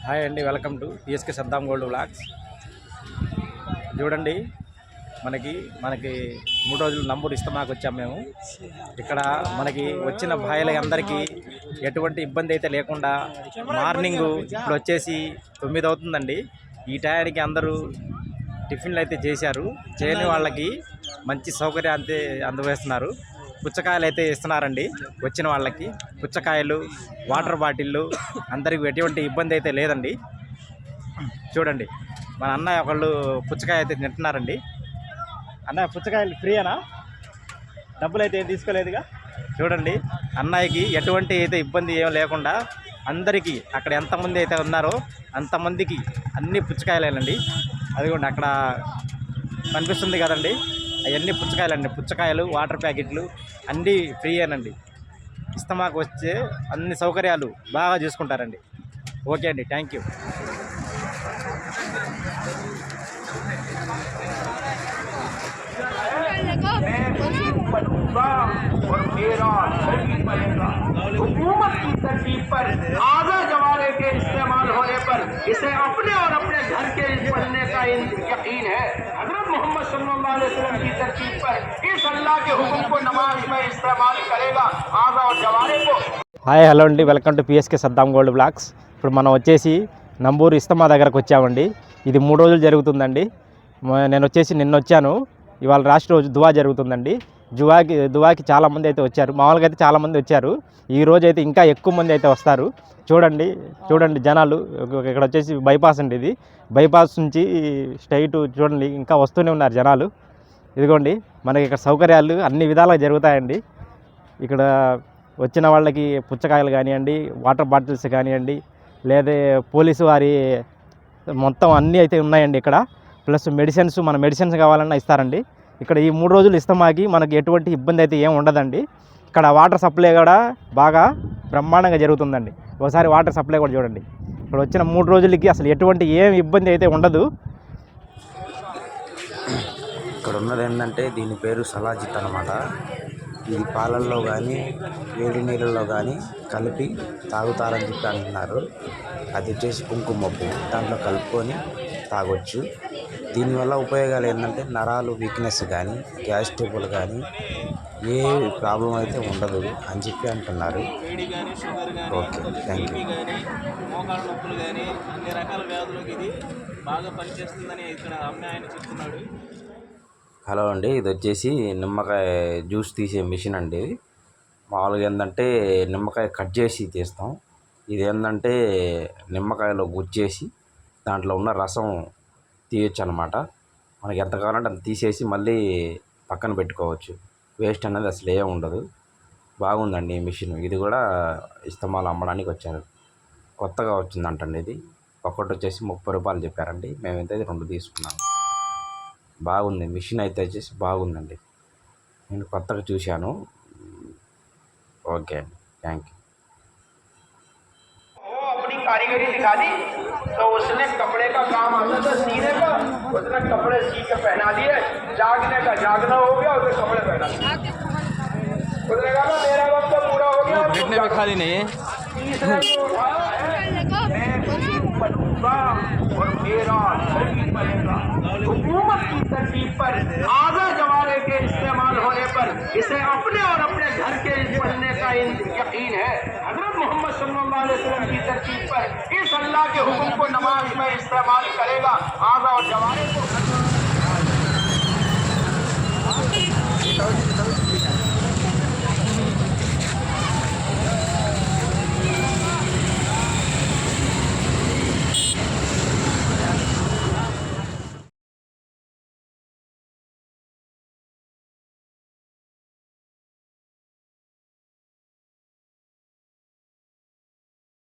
Hi అండి, welcome to PSK Saddam gold vlogs. చూడండి, మనకి 3 రోజులు నంబూరు ఇస్తమాకు వచ్చాం మేము. ఇక్కడ మనకి వచ్చిన భాయిలకి అందరికీ ఎటువంటి ఇబ్బంది అయితే లేకుండా మార్నింగ్ ఇప్పుడు వచ్చేసి 9 అవుతుందండి. ఈ టయానికి అందరూ టిఫిన్లు అయితే చేశారు. చేయని వాళ్ళకి మంచి సౌకర్యాన్ని అందవేస్తున్నారు. పుచ్చకాయలు అయితే ఇస్తున్నారండి వచ్చిన వాళ్ళకి. పుచ్చకాయలు, వాటర్ బాటిళ్ళు, అందరికి ఎటువంటి ఇబ్బంది అయితే లేదండి. చూడండి, మన అన్నయ్య ఒకళ్ళు పుచ్చకాయ అయితే తింటున్నారండి. అన్నయ్య, పుచ్చకాయలు ఫ్రీయేనా? డబ్బులు అయితే ఏం తీసుకోలేదుగా? చూడండి, అన్నయ్యకి ఎటువంటి అయితే ఇబ్బంది ఏం లేకుండా అందరికీ అక్కడ ఎంతమంది అయితే ఉన్నారో అంతమందికి అన్ని పుచ్చకాయలేనండి. అదిగోండి అక్కడ కనిపిస్తుంది కదండి, అవన్నీ పుచ్చకాయలండి. పుచ్చకాయలు, వాటర్ ప్యాకెట్లు అన్నీ ఫ్రీయేనండి. ఇస్తమాకు వచ్చే అన్ని సౌకర్యాలు బాగా చూసుకుంటారండి. ఓకే అండి, థ్యాంక్ యూ. और मेरा शरीर बनेगा। हुकूमत की तरतीब पर आधा जवारे के इस्तेमाल होने पर इसे अपने और अपने घर के बनने का यकीन है। हजरत मोहम्मद सल्लल्लाहु अलैहि वसल्लम की तरतीब पर इस अल्लाह के हुक्म को नमाज में इस्तेमाल करेगा। आधा और जवारे को హాయ్, హలో అండి, welcome to PSK Saddam gold vlogs. ఇప్పుడు మనం వచ్చేసి నంబూరు ఇస్తమా దగ్గరకు వచ్చామండి. ఇది 3 రోజులు జరుగుతుందండి. నేను వచ్చేసి నిన్న వచ్చాను. ఇవాళ రాష్ట్ర రోజు దువా జరుగుతుందండి. దువాకి చాలామంది అయితే వచ్చారు. మామూలుగా అయితే చాలామంది వచ్చారు. ఈ రోజు అయితే ఇంకా ఎక్కువ మంది అయితే వస్తారు. చూడండి జనాలు. ఇక్కడ వచ్చేసి బైపాస్ అండి. ఇది బైపాస్ నుంచి స్ట్రైట్ చూడండి, ఇంకా వస్తూనే ఉన్నారు జనాలు. ఇదిగోండి, మనకి ఇక్కడ సౌకర్యాలు అన్ని విధాలుగా జరుగుతాయండి. ఇక్కడ వచ్చిన వాళ్ళకి పుచ్చకాయలు కానివ్వండి, వాటర్ బాటిల్స్ కానివ్వండి, లేదా పోలీసు వారి మొత్తం అన్నీ అయితే ఉన్నాయండి ఇక్కడ. ప్లస్ మన మెడిసిన్స్ కావాలన్నా ఇస్తారండి. ఇక్కడ ఈ 3 రోజులు ఇస్తమాకి మనకి ఎటువంటి ఇబ్బంది అయితే ఏం ఉండదండి. ఇక్కడ వాటర్ సప్లై కూడా బాగా బ్రహ్మాండంగా జరుగుతుందండి. ఒకసారి వాటర్ సప్లై కూడా చూడండి. ఇక్కడ వచ్చిన 3 రోజులకి అసలు ఎటువంటి ఏం ఇబ్బంది అయితే ఉండదు. ఇక్కడ ఉన్నది ఏంటంటే దీని పేరు సలాజిత్ అనమాట. ఇది పాలల్లో కానీ వేడి నీళ్ళల్లో కానీ కలిపి తాగుతారని చెప్పి అంటున్నారు. అది వచ్చేసి కుంకుమ పువ్వు, దాంట్లో కలుపుకొని తాగొచ్చు. దీనివల్ల ఉపయోగాలు ఏంటంటే నరాలు వీక్నెస్ కానీ, గ్యాస్ ట్రబుల్ కానీ ఏ ప్రాబ్లం అయితే ఉండదు అని చెప్పి అంటున్నారు. Okay, thank you. మోకాళ్ళ నొప్పులు కానీ అన్ని రకాల వ్యాధులకు ఇది బాగా పనిచేస్తుందని ఇక్కడ అమ్మాయి చెప్తున్నాడు. హలో అండి, ఇది వచ్చేసి నిమ్మకాయ జ్యూస్ తీసే మిషన్ అండి. మామూలుగా ఏంటంటే నిమ్మకాయ కట్ చేసి తీస్తాం. ఇది ఏంటంటే నిమ్మకాయలో గుచ్చేసి దాంట్లో ఉన్న రసం తీయచ్చు అనమాట. మనకి ఎంత కావాలంటే అంత తీసేసి మళ్ళీ పక్కన పెట్టుకోవచ్చు. వేస్ట్ అనేది అసలు ఏం ఉండదు. బాగుందండి ఈ మిషన్. ఇది కూడా ఇస్తమాలు అమ్మడానికి వచ్చారు. కొత్తగా వచ్చిందంటండి. ఇది ఒక్కటి వచ్చేసి 30 రూపాయలు చెప్పారండి. మేమైతే 2 తీసుకున్నాం. బాగుంది మిషన్ అయితే వచ్చేసి బాగుందండి. నేను కొత్తగా చూశాను. ఓకే అండి, థ్యాంక్ యూ. अपनी कारीगरी दिखा दी तो उसने कपड़े का काम आता था सीने का, उसने कपड़े सी के पहना दिए। जागने का जागना हो गया, उसने कपड़े पहना दिए। उसने कहा ना मेरा वक्त तो पूरा हो गया। बैठने में खाली नहीं है। तीसरा जो उठाया है, मैं बनूंगा और मेरा शरीर बनेगा। हुकूमत की तरतीब पर आधा जवारे के इस्तेमाल होने पर इसे अपने और अपने घर के बनने का यकीन है। हजरत मोहम्मद सल्लल्लाहु अलैहि वसल्लम की तरतीब पर इस अल्लाह के हुक्म को नमाज में इस्तेमाल करेगा। आधा और जवारे को